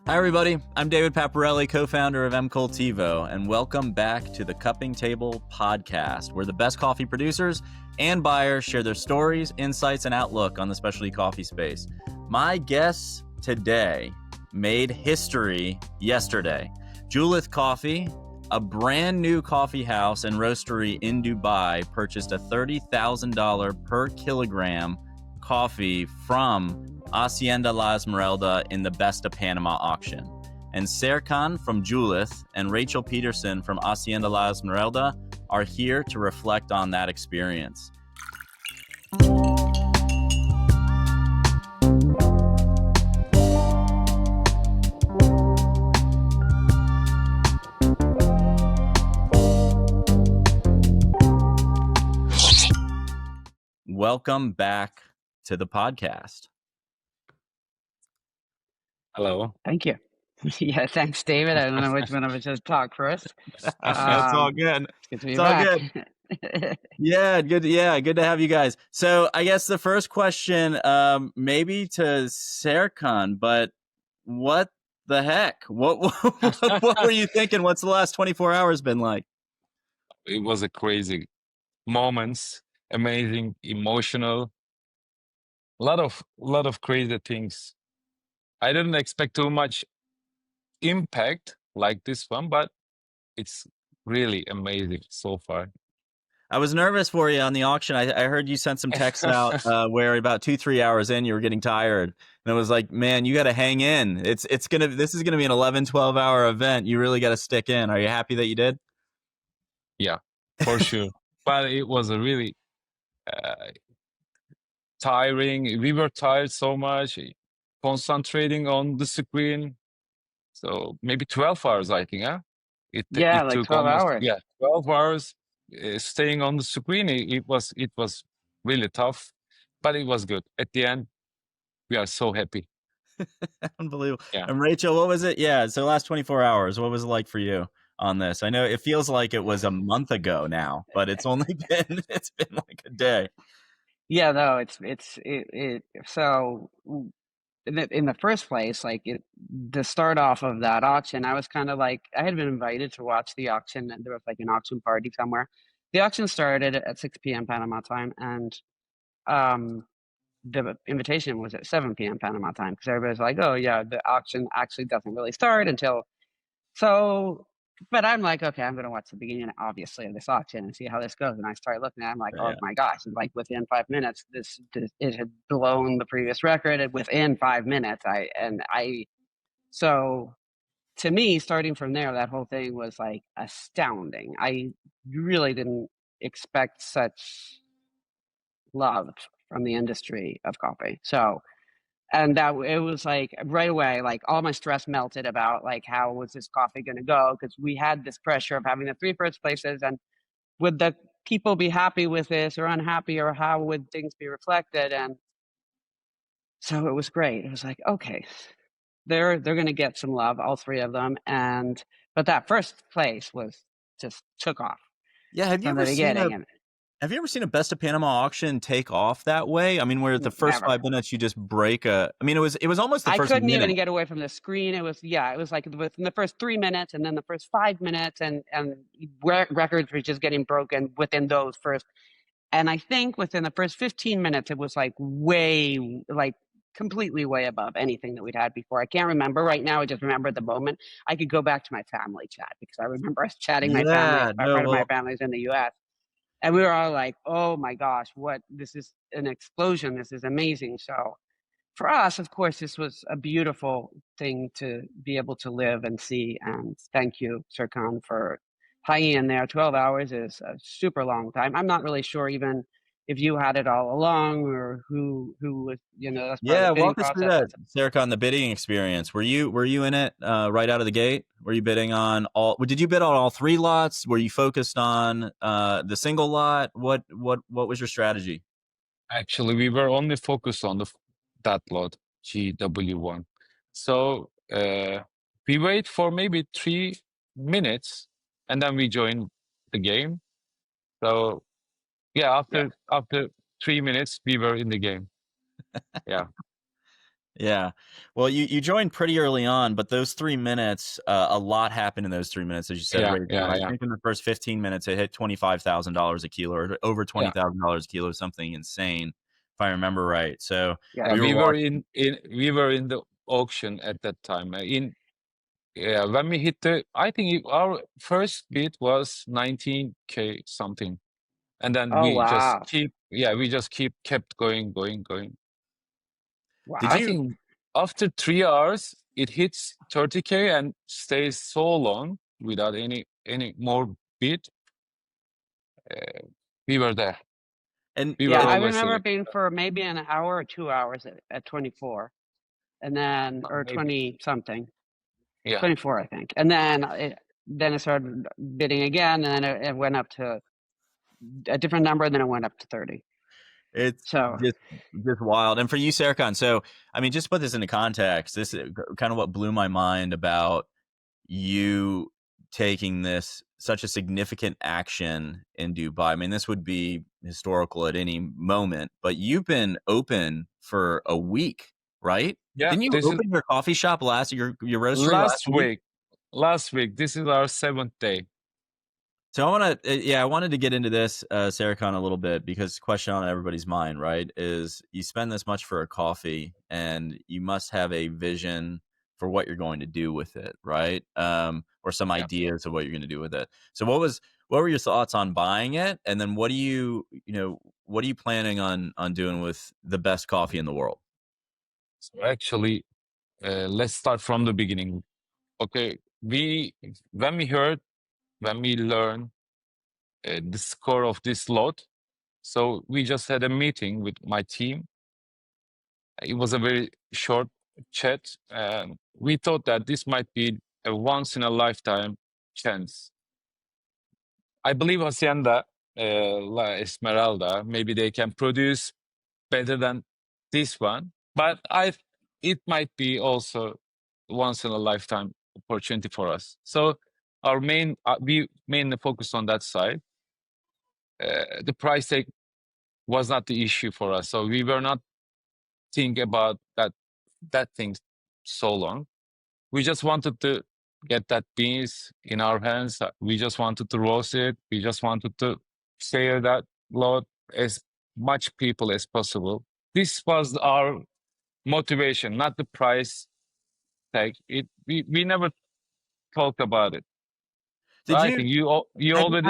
Hi, everybody. I'm David Paparelli, co-founder of M-Cultivo, and welcome back to the Cupping Table podcast, where the best coffee producers and buyers share their stories, insights, and outlook on the specialty coffee space. My guests today made history yesterday. Julith Coffee, a brand new coffee house and roastery in Dubai, purchased a $30,000 per kilogram coffee from Hacienda La Esmeralda in the Best of Panama auction. And Serkan from Julith and Rachel Peterson from Hacienda La Esmeralda are here to reflect on that experience. Welcome back to the podcast. Hello. Thank you. Yeah, thanks, David. I don't know which one of us should talk first. It's all good. It's good to be It's all back. good. Good to have you guys. So I guess the first question, maybe to Serkan, but what the heck? What were you thinking? What's the last 24 hours been like? It was a crazy moments, amazing, emotional, lot of crazy things. I didn't expect too much impact like this one, but it's really amazing so far. I was nervous for you on the auction. I heard you sent some texts out where about 2-3 hours in you were getting tired, and I was like, man, you got to hang in. This is gonna be an 11-12 hour event. You really got to stick in. Are you happy that you did? Yeah, for sure. But it was a really tiring. We were tired so much, concentrating on the screen. So maybe 12 hours, I think, huh? It like took 12 almost, hours. 12 hours staying on the screen. It was really tough, but it was good. At the end, we are so happy. Unbelievable. Yeah. And Rachel, what was it? Yeah, so last 24 hours, what was it like for you on this? I know it feels like it was a month ago now, but it's only been like a day. Yeah, no, so in the first place, the start off of that auction, I was kind of like, I had been invited to watch the auction, and there was like an auction party somewhere. The auction started at 6 p.m. Panama time, and the invitation was at 7 p.m. Panama time, because everybody's like, oh yeah, the auction actually doesn't really start until but I'm like, okay, I'm gonna watch the beginning, obviously, of this auction and see how this goes. And I started looking at it, I'm like, oh my gosh, and like within 5 minutes, it had blown the previous record, and within 5 minutes, so to me, starting from there, that whole thing was like astounding. I really didn't expect such love from the industry of coffee. So, and that it was like right away, like all my stress melted about like how was this coffee going to go, because we had this pressure of having the 3 first places, and would the people be happy with this or unhappy, or how would things be reflected? And so it was great. It was like, okay, they're going to get some love, all 3 of them. But that first place was just took off. Yeah, have you ever seen a Best of Panama auction take off that way? I mean, where the first 5 minutes you just break it was almost the first minute. I couldn't even get away from the screen. It was like within the first 3 minutes, and then the first 5 minutes, and records were just getting broken within those first. And I think within the first 15 minutes, it was like completely way above anything that we'd had before. I can't remember right now. I just remember the moment. I could go back to my family chat, because I remember us chatting. My family, part of my family's in the U.S. And we were all like, oh my gosh, this is an explosion. This is amazing. So for us, of course, this was a beautiful thing to be able to live and see. And thank you, Serkan, for hanging in there. 12 hours is a super long time. I'm not really sure even if you had it all along, or who was, that's part of the bidding walk us through that, Serkan, the bidding experience. Were you in it right out of the gate? Were you bidding on did you bid on all 3 lots? Were you focused on the single lot? What was your strategy? Actually, we were only focused on that lot, GW1. So we wait for maybe 3 minutes, and then we join the game. So after 3 minutes, we were in the game. Yeah. Yeah. Well, you joined pretty early on, but those 3 minutes, a lot happened in those 3 minutes, as you said, Yeah, Rachel. yeah, I yeah, think in the first 15 minutes, it hit $25,000 a kilo, or over yeah. $20,000 a kilo, something insane, if I remember right. So Yeah. Yeah, we were watching. we were in the auction at that time. When we hit I think our first bid was 19K something, and then Oh wow. we just kept going, going, going. Did Wow. I you? think after 3 hours, it hits 30K and stays so long without any more bid. Uh, we were there. And We Yeah, were it, I always remember there. it being for maybe an hour or 2 hours at 24, and then or Maybe. 20 something, Yeah. 24, I think, and then it started bidding again, and then it went up to a different number, and then it went up to 30. it's So just wild. And for you, Serkan, so I mean, just to put this into context, this is kind of what blew my mind about you taking this such a significant action in Dubai. I mean, this would be historical at any moment, but you've been open for a week, right? Yeah. Didn't you This is open your coffee shop your roastery last last week? week. Last week. This is our 7th day. So I wanted to get into this, Sarahcon, a little bit, because the question on everybody's mind, right, is you spend this much for a coffee and you must have a vision for what you're going to do with it, right? Or some Yeah. ideas of what you're going to do with it. So what were your thoughts on buying it? And then what are you planning on doing with the best coffee in the world? So actually, let's start from the beginning. Okay. When we learned the score of this lot, so we just had a meeting with my team. It was a very short chat. We thought that this might be a once in a lifetime chance. I believe Hacienda La Esmeralda, maybe they can produce better than this one, but it might be also once in a lifetime opportunity for us. So we mainly focus on that side. The price tag was not the issue for us, so we were not thinking about that thing so long. We just wanted to get that beans in our hands. We just wanted to roast it. We just wanted to share that lot as much people as possible. This was our motivation, not the price tag. We never talked about it. Did I you think you have you, already.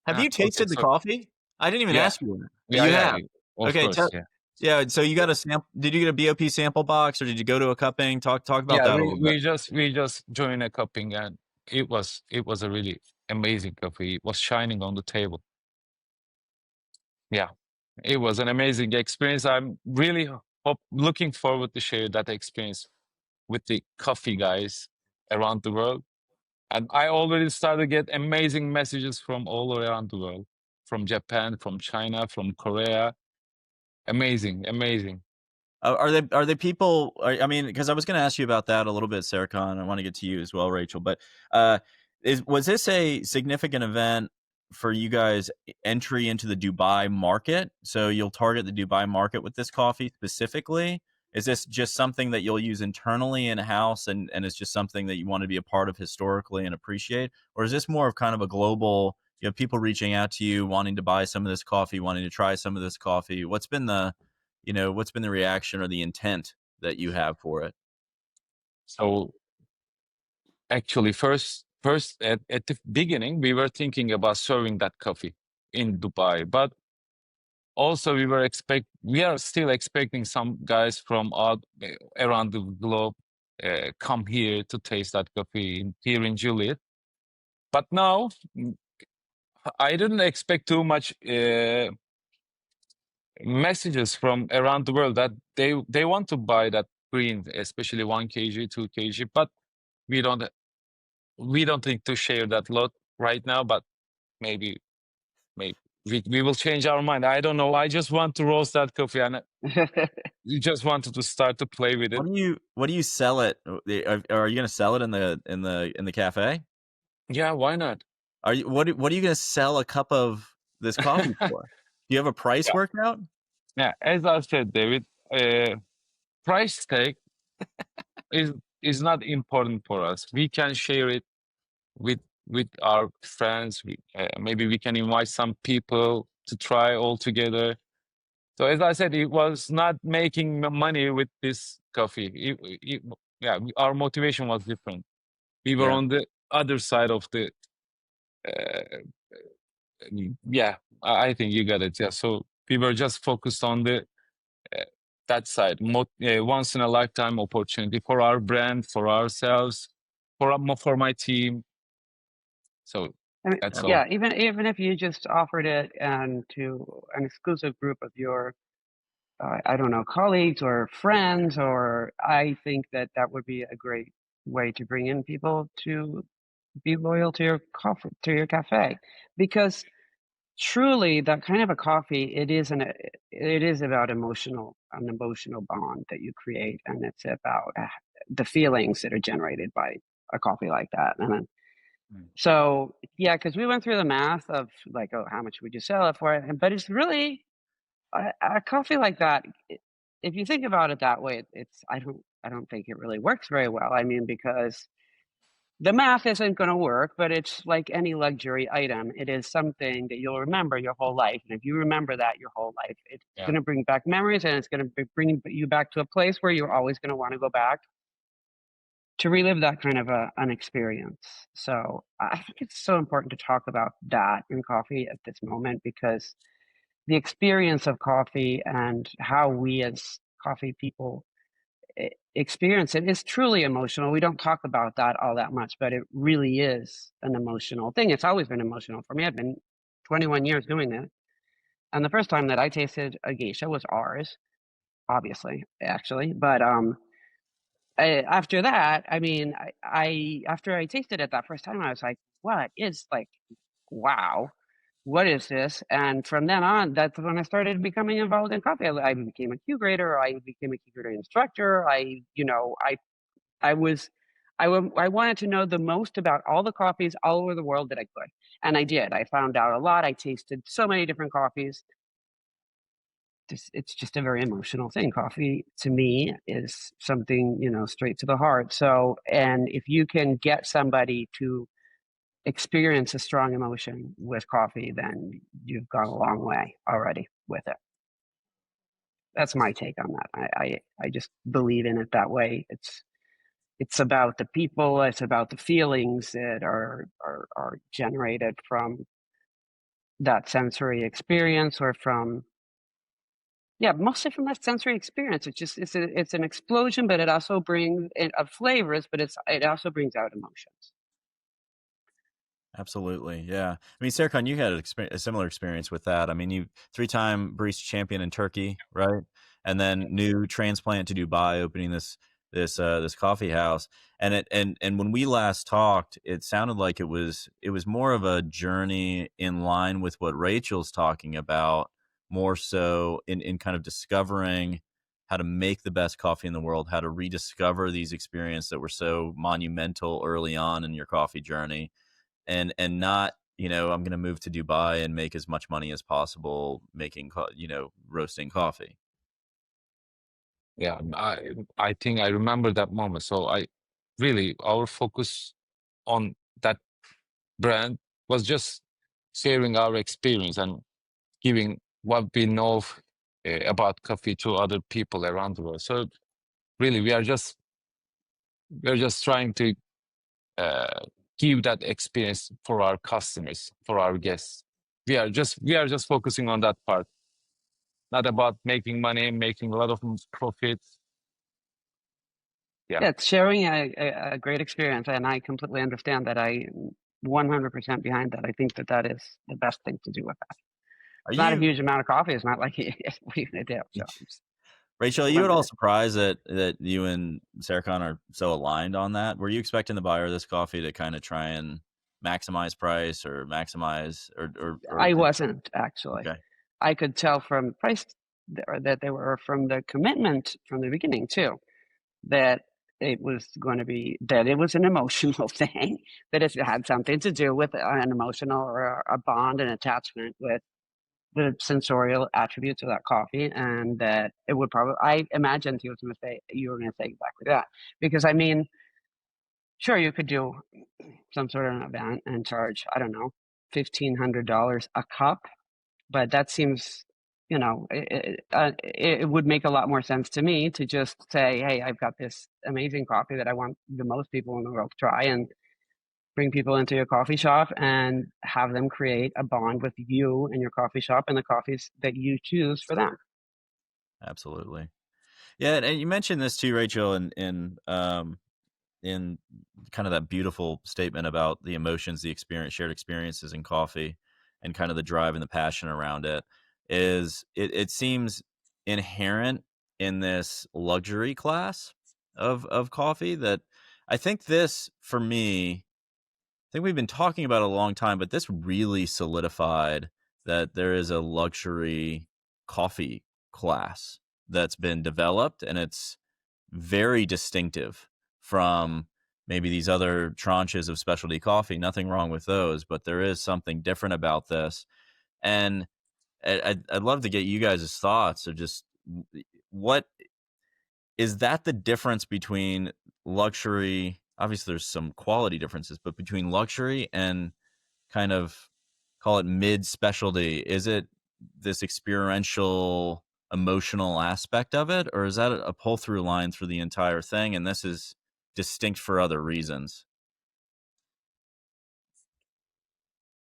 have you Okay, tasted the so coffee? I didn't even yeah, ask you. yeah, You yeah. have. Of Okay, course, yeah. yeah. So you got a sample. Did you get a BOP sample box, or did you go to a cupping? Talk about Yeah, that a little bit. we just joined a cupping, and it was a really amazing coffee. It was shining on the table. Yeah, it was an amazing experience. I'm really looking forward to share that experience with the coffee guys around the world. And I already started to get amazing messages from all around the world, from Japan, from China, from Korea. Amazing, amazing. Are they people? I mean, because I was going to ask you about that a little bit, Sarah. I want to get to you as well, Rachel. But was this a significant event for you guys, entry into the Dubai market? So you'll target the Dubai market with this coffee specifically. Is this just something that you'll use internally in house, and it's just something that you want to be a part of historically and appreciate, or is this more of kind of a global? You have people reaching out to you, wanting to buy some of this coffee, wanting to try some of this coffee. What's been the reaction or the intent that you have for it? So actually, first at the beginning, we were thinking about serving that coffee in Dubai, but also we are still expecting some guys from around the globe come here to taste that coffee here in Julith. But now I didn't expect too much messages from around the world that they want to buy that green, especially 1 kg, 2 kg. But we don't think to share that lot right now. But maybe we will change our mind. I don't know. I just want to roast that coffee, and we just wanted to start to play with it. What do you sell it? Are you going to sell it in the cafe? Yeah, why not? What are you going to sell a cup of this coffee for? Do you have a price Yeah, worked out? yeah. As I said, David, price tag is not important for us. We can share it with our friends. Maybe we can invite some people to try all together. So as I said, it was not making money with this coffee. Yeah, our motivation was different. We were Yeah. on the other side of the. Uh, yeah, I think you got it. Yeah, so we were just focused on the that side. Once in a lifetime opportunity for our brand, for ourselves, for my team. So I mean, that's all. yeah, even if you just offered it and to an exclusive group of your, I don't know, colleagues or friends, or I think that would be a great way to bring in people to be loyal to your coffee, to your cafe, because truly that kind of a coffee, it is about an emotional bond that you create, and it's about the feelings that are generated by a coffee like that. And so, yeah, because we went through the math of like, oh, how much would you sell it for? But it's really a coffee like that. If you think about it that way, it's I don't think it really works very well. I mean, because the math isn't going to work, but it's like any luxury item. It is something that you'll remember your whole life, and if you remember that your whole life, it's going to bring back memories, and it's going to bring you back to a place where you're always going to want to go back to relive that kind of an experience. So I think it's so important to talk about that in coffee at this moment, because the experience of coffee and how we as coffee people experience it is truly emotional. We don't talk about that all that much, but it really is an emotional thing. It's always been emotional for me. I've been 21 years doing it. And the first time that I tasted a geisha was ours, obviously, actually. But after that, I mean, after I tasted it that first time, I was like, what is like, wow, what is this? And from then on, that's when I started becoming involved in coffee. I became a Q grader. I became a Q grader instructor. I wanted to know the most about all the coffees all over the world that I could. And I did. I found out a lot. I tasted so many different coffees. It's just a very emotional thing. Coffee to me is something, straight to the heart. So, and if you can get somebody to experience a strong emotion with coffee, then you've gone a long way already with it. That's my take on that. I just believe in it that way. It's about the people. It's about the feelings that are generated from that sensory experience, or from mostly from that sensory experience. It's an explosion, but it also brings of flavors, but it also brings out emotions. Absolutely, yeah. I mean, Serkan, you had a similar experience with that. I mean, you 3-time barista champion in Turkey, right? And then new transplant to Dubai, opening this coffee house. And when we last talked, it sounded like it was more of a journey in line with what Rachel's talking about, more so in kind of discovering how to make the best coffee in the world, how to rediscover these experiences that were so monumental early on in your coffee journey, and not, I'm going to move to Dubai and make as much money as possible making roasting coffee. Yeah, I think I remember that moment. So our focus on that brand was just sharing our experience and giving what we know about coffee to other people around the world. So really, we are just trying to give that experience for our customers, for our guests. We are just focusing on that part, not about making money, making a lot of profits. Yeah, it's sharing a great experience, and I completely understand that. I 100% behind that. I think that is the best thing to do with that. It's not a huge amount of coffee. It's not like what are you gonna do? So Rachel, are you at all surprised that you and Serkan are so aligned on that? Were you expecting the buyer of this coffee to kind of try and maximize price or maximize or I wasn't, actually. Okay. I could tell from price that they were, from the commitment from the beginning too, that it was going to be, that it was an emotional thing, that it had something to do with an emotional or a bond, an attachment with the sensorial attributes of that coffee, and that it would probably, I imagined you were going to say exactly that. Because I mean, sure, you could do some sort of an event and charge, I don't know, $1,500 a cup, but that seems, it would make a lot more sense to me to just say, hey, I've got this amazing coffee that I want the most people in the world to try, and bring people into your coffee shop and have them create a bond with you and your coffee shop and the coffees that you choose for them. Absolutely. Yeah, and you mentioned this too, Rachel, in kind of that beautiful statement about the emotions, the shared experiences in coffee, and kind of the drive and the passion around it. It seems inherent in this luxury class of coffee that I think this, for me, I think we've been talking about it a long time, but this really solidified that there is a luxury coffee class that's been developed, and it's very distinctive from maybe these other tranches of specialty coffee. Nothing wrong with those, but there is something different about this. And I'd love to get you guys' thoughts of just what is that the difference between luxury? Obviously, there's some quality differences, but between luxury and kind of call it mid specialty, is it this experiential, emotional aspect of it, or is that a pull through line through the entire thing? And this is distinct for other reasons.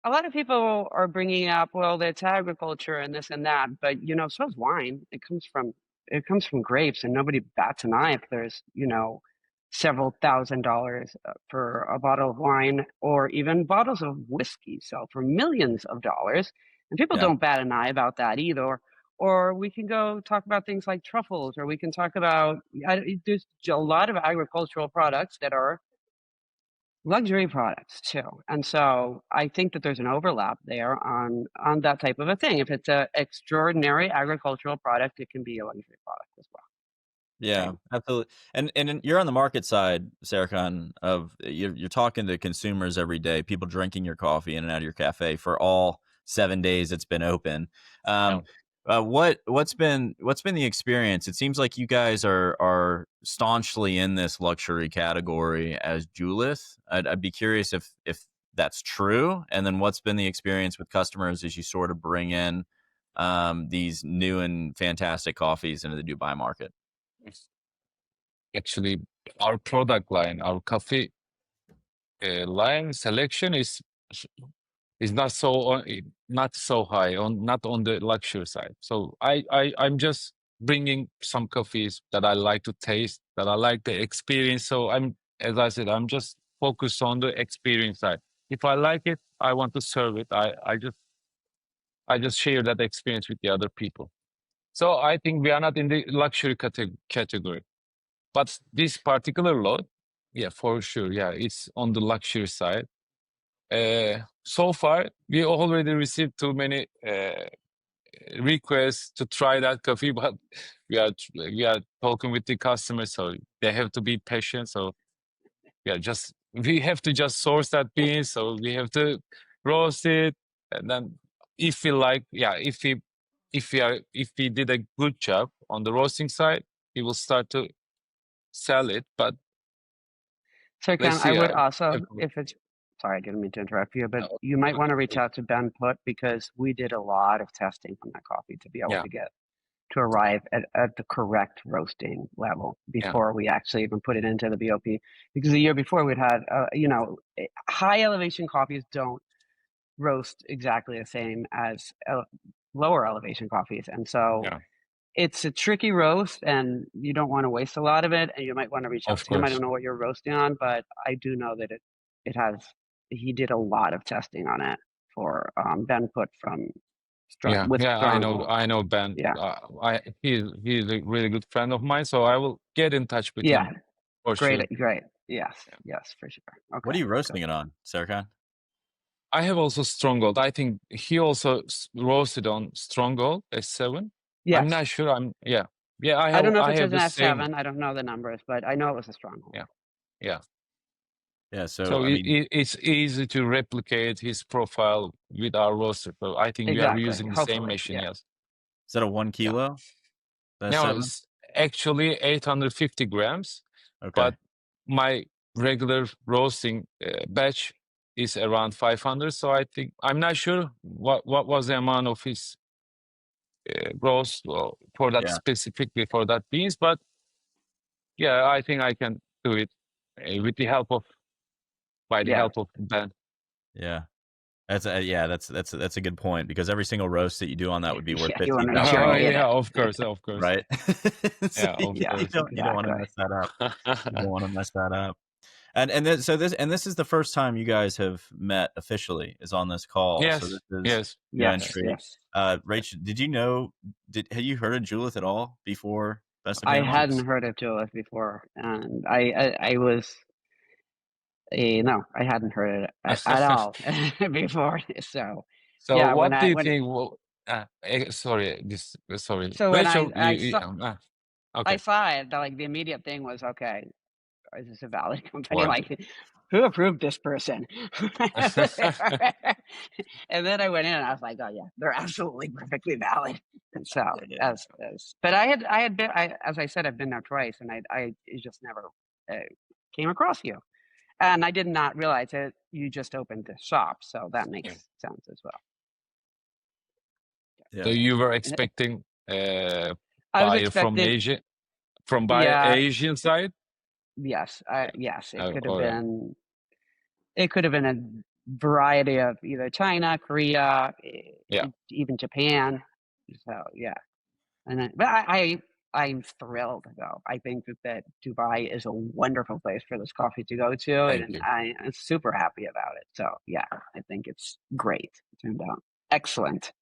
A lot of people are bringing up, well, it's agriculture and this and that, but so is wine. It comes from grapes, and nobody bats an eye if there's several $1,000s for a bottle of wine, or even bottles of whiskey sell for millions of dollars, and people Yeah. don't bat an eye about that either. Or we can go talk about things like truffles, or we can talk about there's a lot of agricultural products that are luxury products too. And so I think that there's an overlap there on that type of a thing. If it's a extraordinary agricultural product, it can be a luxury product as well. Yeah, Okay. absolutely. And you're on the market side, Serkan, of you're talking to consumers every day, people drinking your coffee in and out of your cafe for all 7 days it's been open. Yeah. What's been the experience? It seems like you guys are staunchly in this luxury category as Julith. I'd be curious if that's true, and then what's been the experience with customers as you sort of bring in these new and fantastic coffees into the Dubai market. Actually, our product line, our coffee line selection is not so high not on the luxury side. So I'm just bringing some coffees that I like to taste, that I like the experience. So as I said, I'm just focused on the experience side. If I like it, I want to serve it. I just share that experience with the other people. So I think we are not in the luxury category. But this particular lot, yeah, for sure, yeah, it's on the luxury side. So far, we already received too many requests to try that coffee, but we are talking with the customers, so they have to be patient. So we have to just source that bean, so we have to roast it, and then if we like, yeah, if we did a good job on the roasting side, we will start to sell it. But So let's I see. would also, if it's, sorry, I didn't mean to interrupt you, but you might want to reach out to Ben Put, because we did a lot of testing on that coffee to be able to arrive at the correct roasting level before we actually even put it into the BOP. Because the year before we'd had, high elevation coffees don't roast exactly the same as lower elevation coffees. And so it's a tricky roast, and you don't want to waste a lot of it, and you might want to reach out to him. I don't know what you're roasting on, but I do know that he did a lot of testing on it for Ben Put from I know Ben. Yeah. He's a really good friend of mine, so I will get in touch with him. For Great. sure. Yes, for sure. Okay. What are you roasting it on, Serkan? I have also Stronghold. I think he also roasted on Stronghold S7. Yes. I'm not sure. I don't know if it's an S7. I don't know the numbers, but I know it was a Stronghold. Yeah. Yeah. So I mean, it's easy to replicate his profile with our roaster. So I think we are Exactly. using the same Hopefully, machine. yeah, Yes. is that a 1 yeah, kilo? That's Now 7? it's actually 850 grams, Okay. but my regular roasting batch is around 500. So I think I'm not sure what was the amount of his roast for that Yeah. specifically for that beans, but yeah, I think I can do it with the help of by the yeah, help of Ben. Yeah. That's a good point, because every single roast that you do on that would be worth yeah. You want to make sure Oh you $15,000, hit yeah, it. of course, of course. right? So Yeah, of Yeah, course. you don't want to exactly. mess that up. You don't want to mess that up. And then this is the first time you guys have met officially, is on this call. So Yes, this is yes. new Yes, entry. yes. Rachel, had you heard of Julith at all before Best of I Panama? hadn't heard of Julith before, and I was no, I hadn't heard it at all before. So So yeah, what do you think? Well, sorry, when Rachel. I Okay. saw it, like the immediate thing was, okay, is this a valid company? What? Like, who approved this person? And then I went in and I was like, oh yeah, they're absolutely perfectly valid. And so Yeah. but I had been, as I said, I've been there twice, and I just never came across you, and I did not realize that you just opened the shop, so that makes sense as well. So Yeah. you were expecting I was buyer from expecting, Asia, from buyer yeah, Asian side? yes, yes, Oh, all right. it could have been a variety of either China, Korea, Yeah. even Japan. So yeah, and but I'm thrilled though. I think that Dubai is a wonderful place for this coffee to go to, Thank and you. I'm super happy about it. So yeah, I think it's great. It turned out excellent.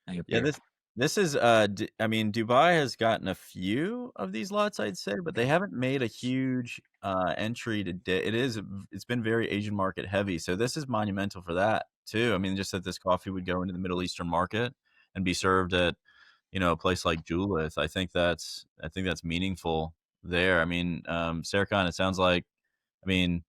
Thank Yeah, you. this is I mean, Dubai has gotten a few of these lots, I'd say, but they haven't made a huge entry today. It's been very Asian market heavy, so this is monumental for that too. I mean, just that this coffee would go into the Middle Eastern market and be served at, a place like Julith. I think that's meaningful there. I mean, Serkan, it sounds like, I mean,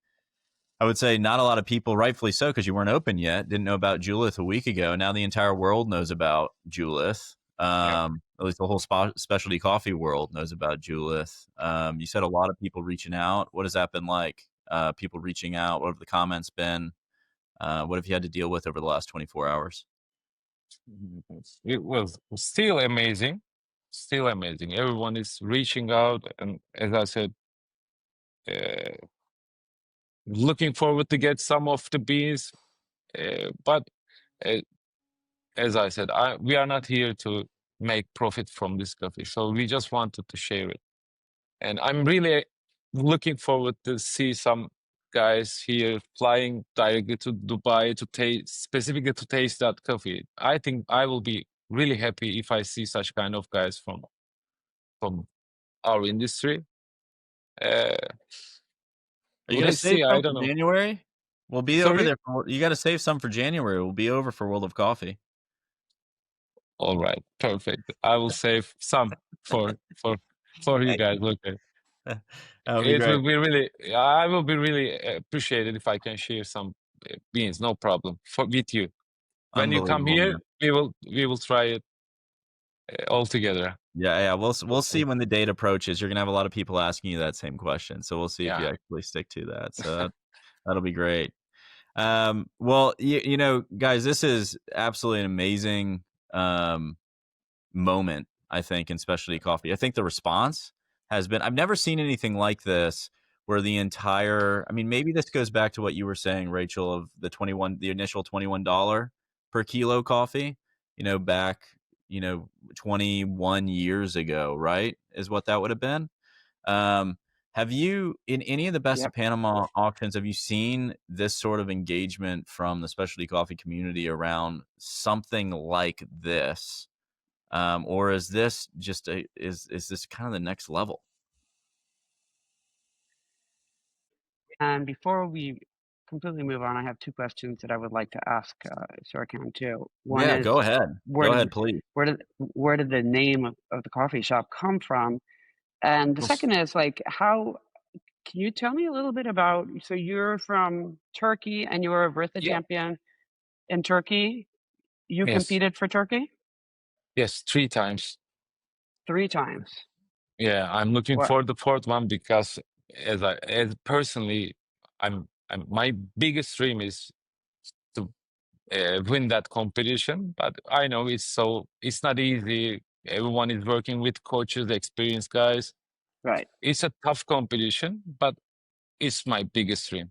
I would say not a lot of people, rightfully so, because you weren't open yet, didn't know about Julith a week ago. Now the entire world knows about Julith. Yeah. At least the whole specialty coffee world knows about Julith. You said a lot of people reaching out. What has that been like? People reaching out. What have the comments been? What have you had to deal with over the last 24 hours? It was still amazing. Still amazing. Everyone is reaching out, and as I said, looking forward to get some of the beans. But uh, as I said, we are not here to make profit from this coffee, so we just wanted to share it. And I'm really looking forward to see some guys here flying directly to Dubai to taste, specifically to taste that coffee. I think I will be really happy if I see such kind of guys from our industry. Are you going to Let's save see. some I don't for know. January? We'll be over Sorry. there. You got to save some for January. We'll be over for World of Coffee. All right, perfect. I will save some for you guys. Okay. That would be It great. will be really. I will be really appreciated if I can share some beans. No problem with you. When you come Unbelievable, here, man. we will try it all together. Yeah. We'll see when the date approaches. You're gonna have a lot of people asking you that same question, so we'll see if you Yeah. actually stick to that. So that'll be great. Well, guys, this is absolutely an amazing moment, I think, in specialty coffee. I think the response has been, I've never seen anything like this, where I mean, maybe this goes back to what you were saying, Rachel, of the initial $21 per kilo coffee, back, 21 years ago, right? Is what that would have been. Have you, in any of the Best Yep. of Panama auctions, have you seen this sort of engagement from the specialty coffee community around something like this? Or is this just is this kind of the next level? And before we completely move on, I have two questions that I would like to ask Serkan too. One Yeah, is, go ahead. where Go did ahead, please. where did the name of the coffee shop come from? And the Well, second is, like, how Can you tell me a little bit about, so you're from Turkey and you were a Bertha Yeah. champion in Turkey. You Yes. competed for Turkey Yes. 3 times. 3 times. Yeah. I'm looking What? for the fourth one because as personally, my biggest dream is to win that competition. But I know it's not easy. Everyone is working with coaches, experienced guys. Right. It's a tough competition, but it's my biggest dream.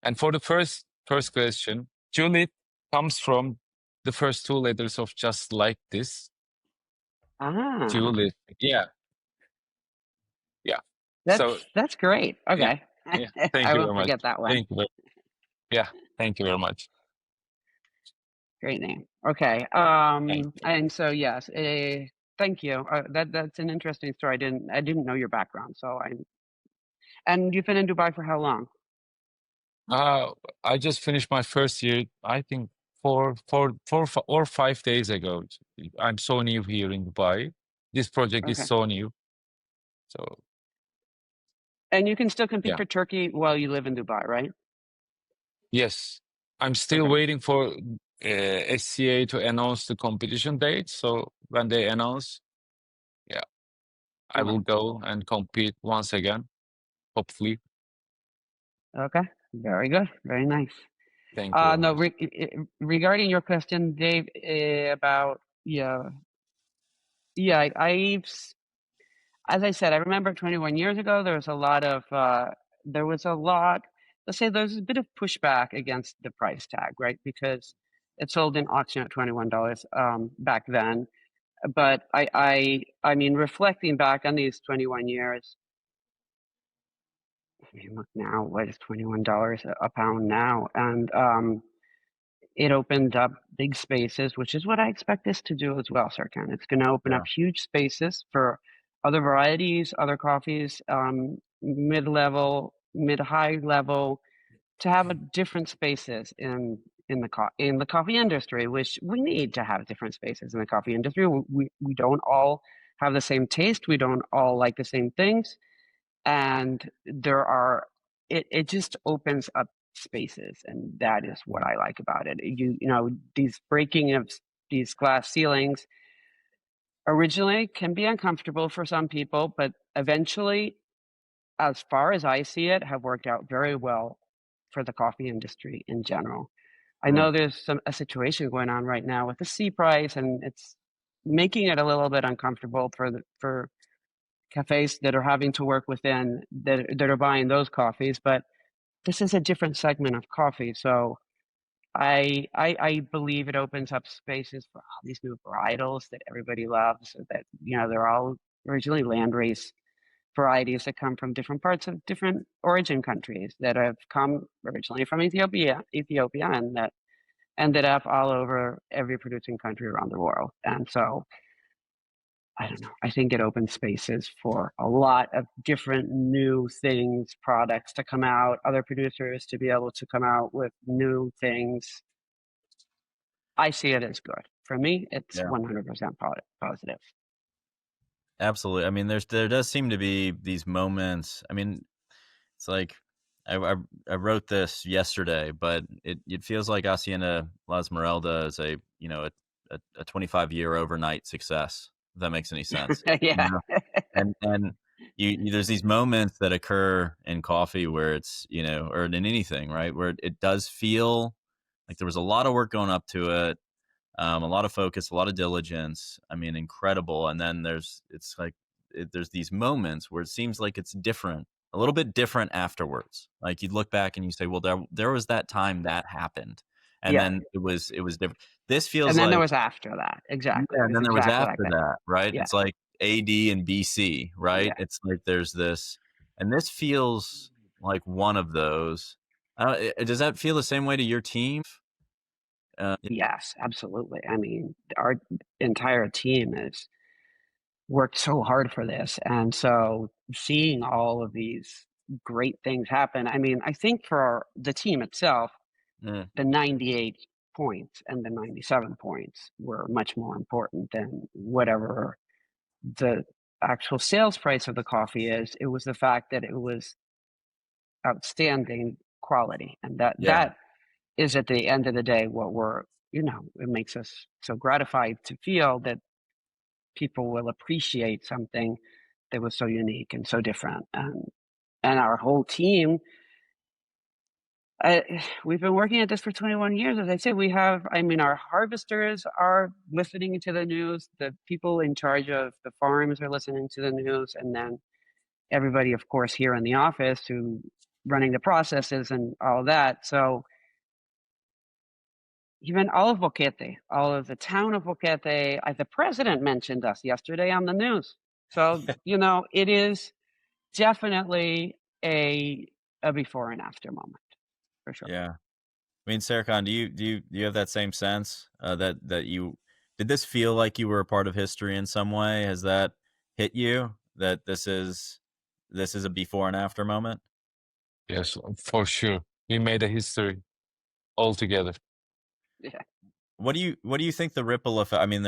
And for the first question, Julith comes from the first 2 letters of just like this. Ah, Julith. Yeah. Yeah. So that's great. yeah. Okay. Yeah. Thank I you won't very much. forget that one. Thank you. Yeah. Thank you very much. Great name. Okay. Thank you. And so yes, thank you. That's an interesting story. I didn't know your background. And you've been in Dubai for how long? Uh, I just finished my first year, I think 4 or 5 days ago. I'm so new here in Dubai. This project is Okay. so new. So And you can still compete yeah. for Turkey while you live in Dubai, right? Yes. I'm still Okay. waiting for SCA to announce the competition date. So when they announce, yeah, I Okay. will go and compete once again, hopefully. Okay. Very good. Very nice. Thank you very No, much. regarding your question, Dave, about yeah, as I said, I remember 21 years ago, there was a lot, let's say there's a bit of pushback against the price tag, right? Because it sold in auction at $21 back then. But I mean, reflecting back on these 21 years, I mean, look now, what is $21 a pound now? And it opened up big spaces, which is what I expect this to do as well, Serkan. It's going to open up Yeah. huge spaces for other varieties, other coffees, mid-level, mid-high level, to have a different spaces in the coffee industry, which we need to have different spaces in the coffee industry. We don't all have the same taste. We don't all like the same things, and it just opens up spaces, and that is what I like about it. You know, these breaking of these glass ceilings originally can be uncomfortable for some people, but eventually, as far as I see it, have worked out very well for the coffee industry in general. I Mm. know there's a situation going on right now with the C price, and it's making it a little bit uncomfortable for cafes that are having to work within that are buying those coffees. But this is a different segment of coffee, so I believe it opens up spaces for all these new varietals that everybody loves. That they're all originally landrace varieties that come from different parts of different origin countries that have come originally from Ethiopia, and that ended up all over every producing country around the world. And so I don't know. I think it opens spaces for a lot of different new things, products to come out, other producers to be able to come out with new things. I see it as good. For me, it's Yeah. 100% positive. Absolutely. I mean, there does seem to be these moments. I mean, it's like I wrote this yesterday, but it feels like Hacienda La Esmeralda is a 25-year overnight success. If that makes any sense, you Yeah. know? And there's these moments that occur in coffee where it's or in anything, right, where it does feel like there was a lot of work going up to it, a lot of focus, a lot of diligence. I mean, incredible. And then there's these moments where it seems like it's different, a little bit different afterwards. Like you look back and you say, well, there was that time that happened, and Yeah. then it was different. This And feels then there like was after that. Exactly. yeah, It and was then there was exactly like after that. that, right? Yeah. It's like AD and BC, right? Yeah. It's like there's this, and this feels like one of those. Does that feel the same way to your team? Uh, Yes, absolutely. I mean, our entire team has worked so hard for this. And so seeing all of these great things happen, I mean, I think for the team itself, mm, the 98 points and the 97 points were much more important than whatever the actual sales price of the coffee is. It was the fact that it was outstanding quality, and that Yeah. that is at the end of the day what we're, it makes us so gratified to feel that people will appreciate something that was so unique and so different. And our whole team, we've been working at this for 21 years. As I said, our harvesters are listening to the news. The people in charge of the farms are listening to the news. And then everybody, of course, here in the office who running the processes and all that. So even all of Boquete, all of the town of Boquete, the president mentioned us yesterday on the news. So, it is definitely a before and after moment, for sure. Yeah. I mean, Serkan, do you have that same sense that you did this feel like you were a part of history in some way? Has that hit you that this is a before and after moment? Yes, for sure. We made a history all together. Yeah. What do you think the ripple effect? I mean,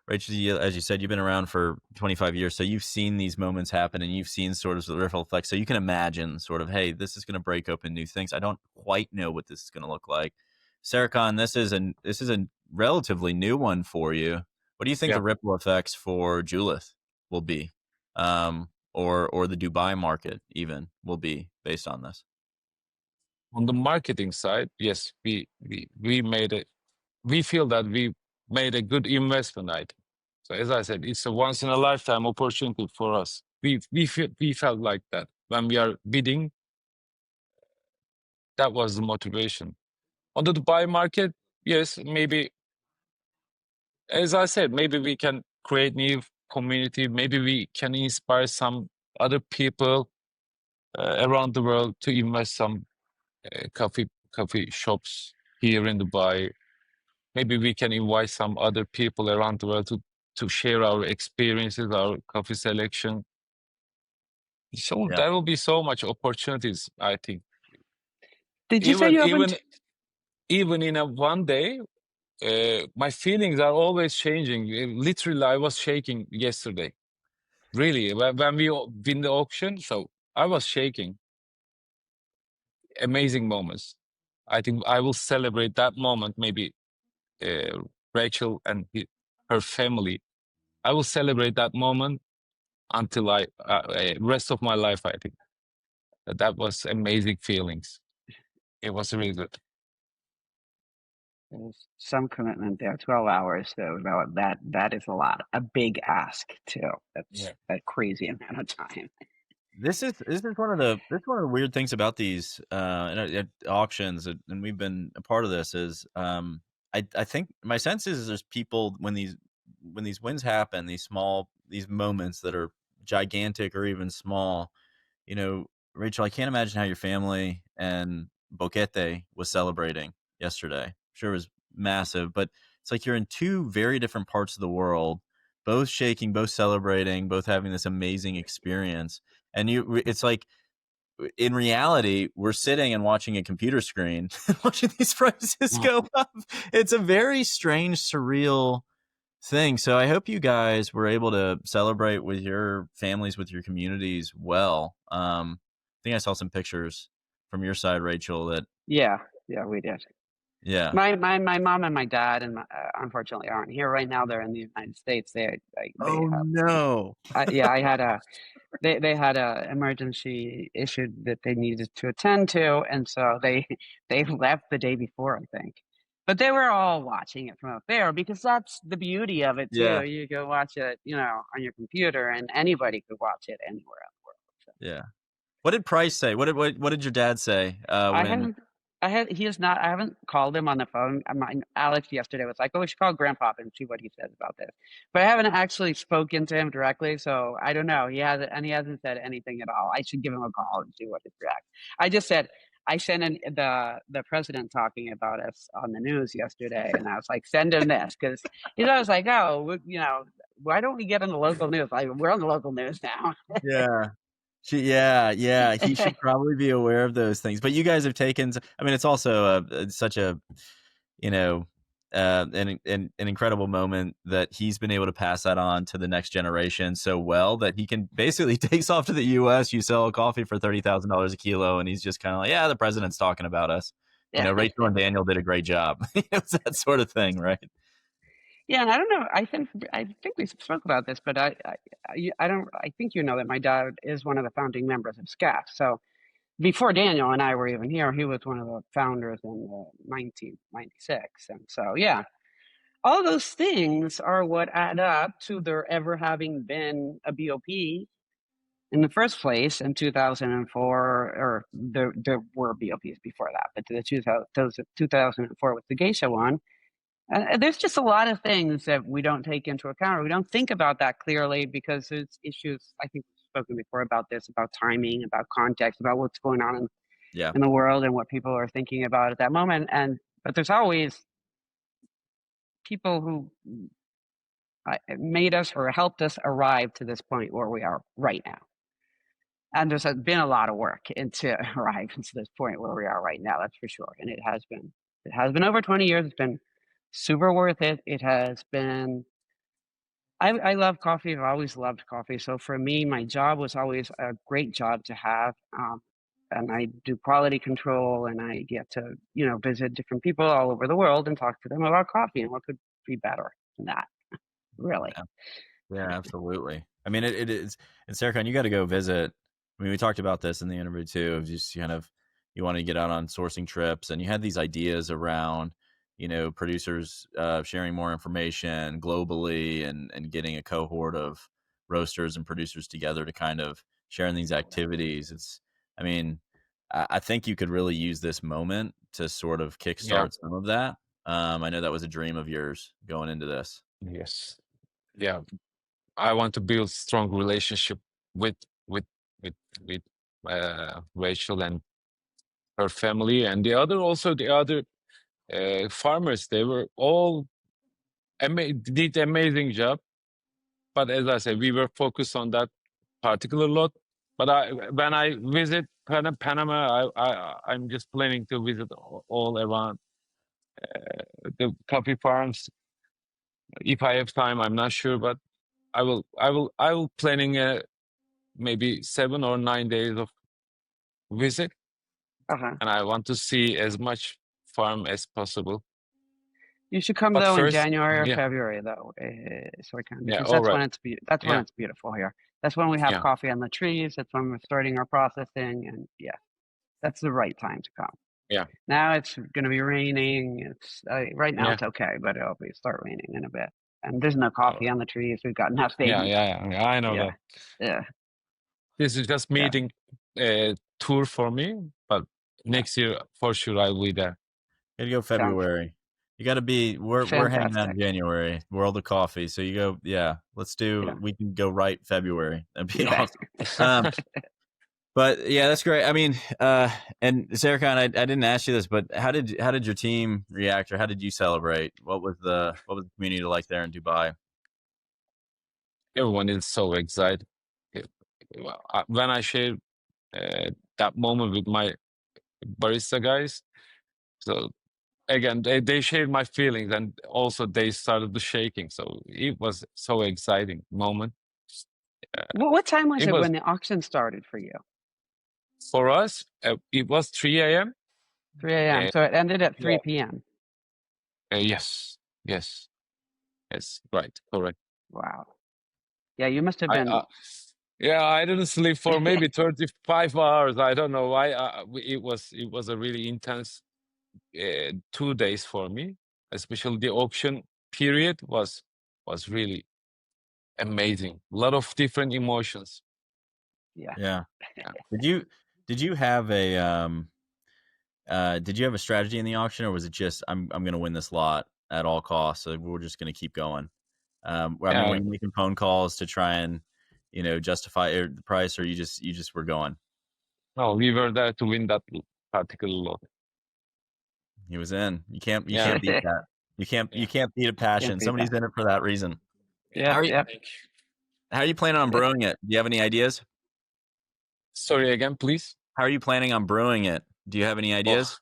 Rachel, as you said, you've been around for 25 years, so you've seen these moments happen, and you've seen sort of the ripple effect. So you can imagine, sort of, hey, this is going to break open new things. I don't quite know what this is going to look like. Serkan, this is a relatively new one for you. What do you think the ripple effects for Julith will be, or the Dubai market even will be based on this? On the marketing side, yes, we made it. We feel that we made a good investment item. So as I said, it's a once in a lifetime opportunity for us. We felt like that when we are bidding. That was the motivation. On the Dubai market, yes, maybe, as I said, maybe we can create new community. Maybe we can inspire some other people around the world to invest some coffee shops here in Dubai. Maybe we can invite some other people around the world to share our experiences, our coffee selection. So there will be so much opportunities, I think. Did you say you opened? Even in a one day, my feelings are always changing. Literally, I was shaking yesterday. Really, when we win the auction, so I was shaking. Amazing moments. I think I will celebrate that moment. Maybe Rachel and her family. I will celebrate that moment until rest of my life. I think that was amazing feelings. It was really good. There's some commitment there. 12 hours, though. That is a lot. A big ask too. That's a crazy amount of time. This is one of the weird things about these at auctions, and we've been a part of this. Is I think my sense is there's people when these wins happen, these moments that are gigantic or even small. Rachel, I can't imagine how your family and Boquete was celebrating yesterday. I'm sure it was massive, but it's like you're in two very different parts of the world, both shaking, both celebrating, both having this amazing experience. And it's like, in reality, we're sitting and watching a computer screen, watching these prices go up. It's a very strange, surreal thing. So I hope you guys were able to celebrate with your families, with your communities well. I think I saw some pictures from your side, Rachel, that Yeah, we did. Yeah. My mom and my dad, and unfortunately aren't here right now. They're in the United States. No. They had a emergency issue that they needed to attend to, and so they left the day before, I think. But they were all watching it from up there because that's the beauty of it too. Yeah. You go watch it, on your computer, and anybody could watch it anywhere in the world. So. Yeah. What did Price say? What did your dad say? I haven't called him on the phone. Alex yesterday was like, "Oh, we should call Grandpa and see what he says about this." But I haven't actually spoken to him directly, so I don't know. He hasn't said anything at all. I should give him a call and see what his reaction. I just said I sent the president talking about us on the news yesterday, and I was like, "Send him this," because I was like, "Oh, why don't we get on the local news? Like, we're on the local news now." Yeah. Yeah. He should probably be aware of those things. But you guys have taken. I mean, it's also such a, an incredible moment that he's been able to pass that on to the next generation so well that he can basically takes off to the U.S. You sell coffee for $30,000 a kilo, and he's just kind of like, yeah, the president's talking about us. Rachel and Daniel did a great job. It's that sort of thing, right? Yeah, and I don't know. I think we spoke about this, but I think you know that my dad is one of the founding members of SCAF. So before Daniel and I were even here, he was one of the founders in 1996. And so, yeah, all those things are what add up to there ever having been a BOP in the first place in 2004, or there were BOPs before that, but the 2004 with the geisha one. And there's just a lot of things that we don't take into account. We don't think about that clearly because there's issues. I think we've spoken before about this, about timing, about context, about what's going on in the world and what people are thinking about at that moment. But there's always people who made us or helped us arrive to this point where we are right now. And there's been a lot of work to arrive to this point where we are right now. That's for sure. And it has been over 20 years. It's been super worth it. It has been. I love coffee. I've always loved coffee. So for me, my job was always a great job to have. And I do quality control, and I get to visit different people all over the world and talk to them about coffee. And what could be better than that? Really? Yeah, absolutely. I mean, it is. And Serkan, you got to go visit. I mean, we talked about this in the interview too, of just kind of you want to get out on sourcing trips, and you had these ideas around, producers sharing more information globally and getting a cohort of roasters and producers together to kind of sharing these activities. I think you could really use this moment to sort of kickstart some of that. I know that was a dream of yours going into this. Yes. Yeah. I want to build strong relationship with Rachel and her family, and the other farmers. They were all did amazing job. But as I said, we were focused on that particular lot. But when I visit Panama, I'm just planning to visit all around the coffee farms. If I have time, I'm not sure, but I will planning maybe 7 or 9 days of visit, and I want to see as much farm as possible. You should come But though in first, January or yeah, February though, so we can, yeah, because all that's when right, it's beautiful here. That's when we have yeah, coffee on the trees. That's when we're starting our processing, and that's the right time to come. yeah, Now it's going to be raining. It's right now yeah, it's okay, but it'll start raining in a bit. And there's no coffee on the trees. We've got nothing. yeah. I know that. Yeah. This is just meeting tour for me, but next year for sure I will be there. You gotta go February. You gotta be. We're hanging out in January. World of Coffee. So you go. Yeah, let's do. Yeah. We can go right February. That'd be awesome. But yeah, that's great. I mean, and Serkan, I didn't ask you this, but how did your team react, or how did you celebrate? What was the community like there in Dubai? Everyone is so excited. When I shared that moment with my barista guys, so again they shared my feelings, and also they started the shaking. So it was so exciting moment. What time was it when the auction started for you? For us, it was 3 a.m. 3 a.m. So it ended at 3 p.m. Yes, right, correct. Wow. Yeah, you must have been. I didn't sleep for maybe 35 hours. I don't know why. It was a really intense 2 days for me. Especially the auction period was really amazing. A lot of different emotions. Yeah. Did you have a strategy in the auction, or was it just I'm going to win this lot at all costs, so we're just going to keep going? I mean, were you making phone calls to try and justify the price, or you just were going? No, we were there to win that particular lot. He was in. You can't beat that. You can't beat a passion. Somebody's in it for that reason. Yeah. How are you planning on brewing it? Do you have any ideas? Sorry again, please. How are you planning on brewing it? Do you have any ideas?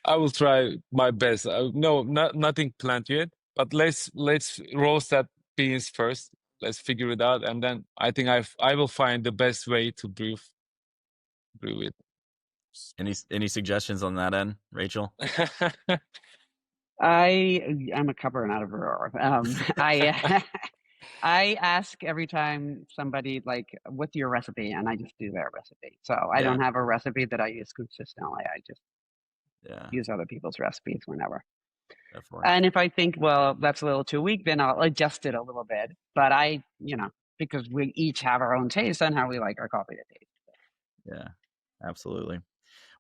I will try my best. No, nothing planned yet. But let's roast that beans first. Let's figure it out, and then I think I will find the best way to brew it. Any suggestions on that end, Rachel? I'm a cupper, not a brewer. I ask every time somebody like, "What's your recipe?" and I just do their recipe. So I don't have a recipe that I use consistently. I just use other people's recipes whenever. Definitely. And if I think, well, that's a little too weak, then I'll adjust it a little bit. But because we each have our own taste on how we like our coffee to taste. Yeah, absolutely.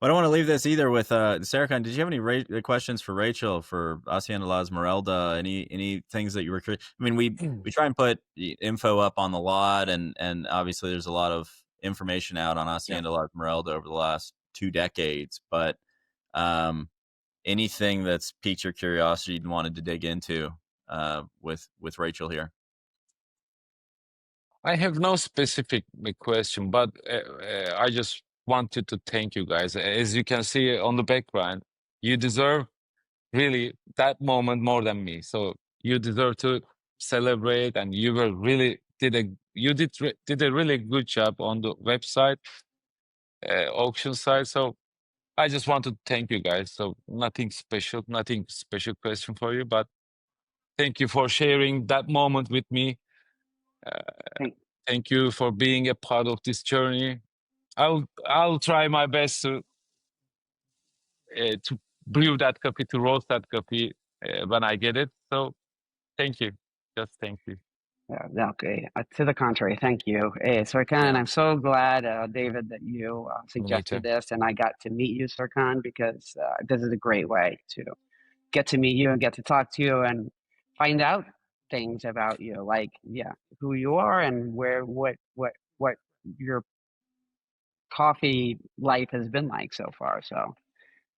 Well, I don't want to leave this either with Serkan. Did you have any questions for Rachel for Hacienda La Esmeralda? Any things that you were? I mean, we try and put info up on the lot, and obviously there's a lot of information out on Hacienda La Esmeralda over the last 2 decades. But anything that's piqued your curiosity you wanted to dig into with Rachel here? I have no specific question, but I just wanted to thank you guys. As you can see on the background, you deserve really that moment more than me. So you deserve to celebrate, and you were really did a really good job on the website, auction site. So I just want to thank you guys. So nothing special question for you, but thank you for sharing that moment with me. Thank you for being a part of this journey. I'll try my best to brew that coffee, to roast that coffee when I get it. So thank you. Just thank you. Yeah, okay. To the contrary, thank you. Serkan, I'm so glad, David, that you suggested this, and I got to meet you, Serkan, because this is a great way to get to meet you and get to talk to you and find out things about you, like who you are and what your coffee life has been like so far. So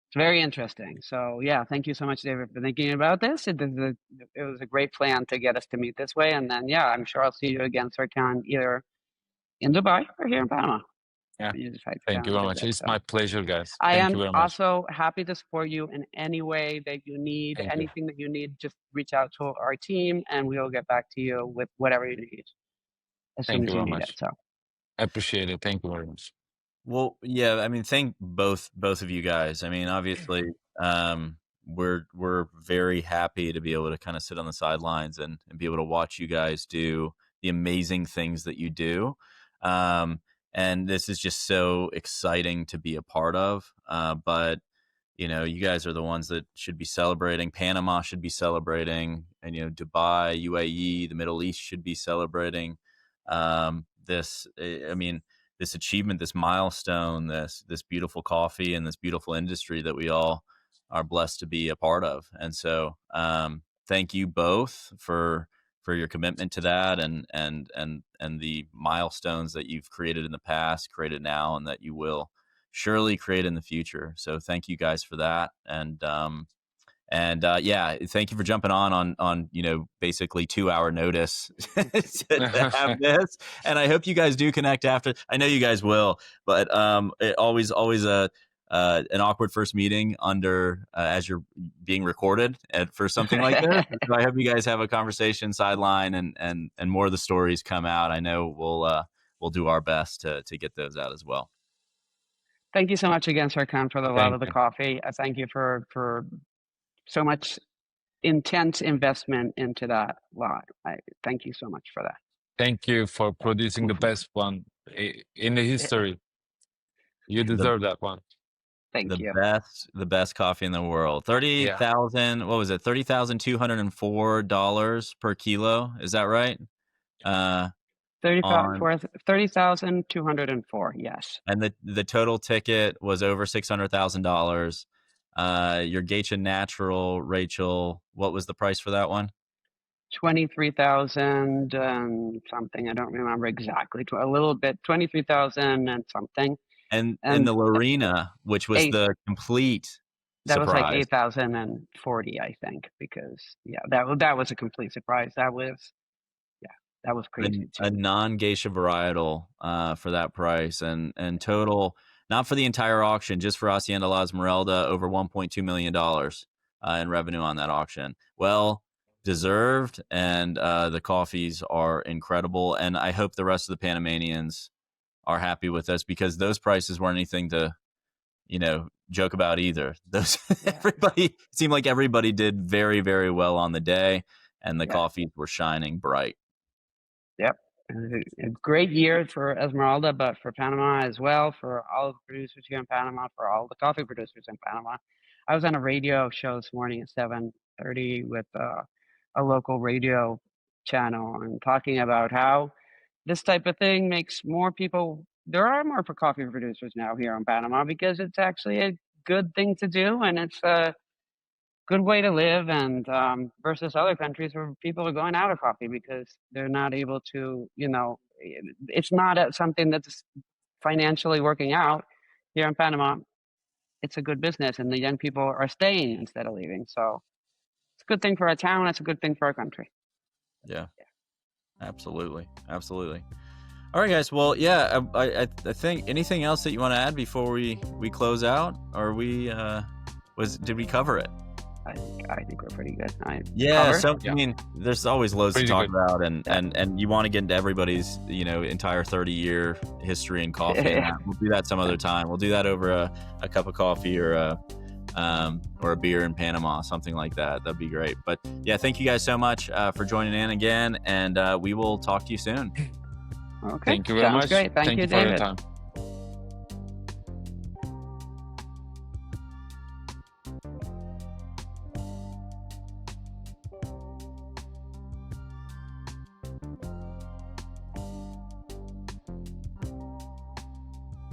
it's very interesting. So thank you so much, David, for thinking about this. It was a great plan to get us to meet this way, and then I'm sure I'll see you again, Serkan, either in Dubai or here in Panama. Yeah. Thank you very much. It's my pleasure, guys. I Thank am you very much. also happy to support you in any way that you need. Anything that you need, just reach out to our team, and we'll get back to you with whatever you need as soon as you need it. So I appreciate it. Thank you very much. Well, yeah, I mean, thank both of you guys. I mean, obviously, we're very happy to be able to kind of sit on the sidelines and be able to watch you guys do the amazing things that you do. And this is just so exciting to be a part of. But you guys are the ones that should be celebrating. Panama should be celebrating, and Dubai, UAE, the Middle East should be celebrating this. I mean, this achievement, this milestone, this beautiful coffee and this beautiful industry that we all are blessed to be a part of. And so thank you both for your commitment to that and the milestones that you've created in the past, created now, and that you will surely create in the future. So thank you guys for that. And thank you for jumping on basically 2-hour notice to have this. And I hope you guys do connect after. I know you guys will, but it always an awkward first meeting under as you're being recorded for something like this. So I hope you guys have a conversation sideline and more of the stories come out. I know we'll do our best to get those out as well. Thank you so much again, Serkan, for the love of the coffee. Thank you for so much intense investment into that lot. I thank you so much for that. Thank you for producing the best one in the history. You deserve that one. Thank you. The best coffee in the world. 30,000. What was it? $30,204 per kilo. Is that right? 30,204. Yes. And the total ticket was over $600,000. Your geisha natural, Rachel, what was the price for that one? 23,000 something. I don't remember exactly. A little bit. 23,000 and something. And in the Lorena, which was the complete that surprise. was like 8,040, I think, because that was a complete surprise. That was crazy. A non-geisha varietal for that price, and total not for the entire auction, just for Hacienda La Esmeralda, over $1.2 million in revenue on that auction. Well deserved, and the coffees are incredible. And I hope the rest of the Panamanians are happy with us, because those prices weren't anything to, joke about either. Those it seemed like everybody did very, very well on the day, and the coffees were shining bright. Yep. A great year for Esmeralda, but for Panama as well, for all of the producers here in Panama, for all the coffee producers in Panama. I was on a radio show this morning at 7:30 with a local radio channel, and talking about how this type of thing makes more people. There are more for coffee producers now here in Panama, because it's actually a good thing to do, and it's a good way to live, and versus other countries where people are going out of coffee because they're not able to, it's not something that's financially working out. Here in Panama, it's a good business, and the young people are staying instead of leaving. So it's a good thing for our town. It's a good thing for our country. Yeah. Absolutely. All right, guys. Well, yeah, I think anything else that you want to add before we close out, or did we cover it? I think we're pretty good. I mean, there's always loads to talk about, and you want to get into everybody's, entire 30-year history in coffee. And we'll do that some other time. We'll do that over a cup of coffee or a beer in Panama, something like that. That'd be great. But yeah, thank you guys so much for joining in again, and we will talk to you soon. Okay. Thank you very much. Great. Thank you, for David. your time.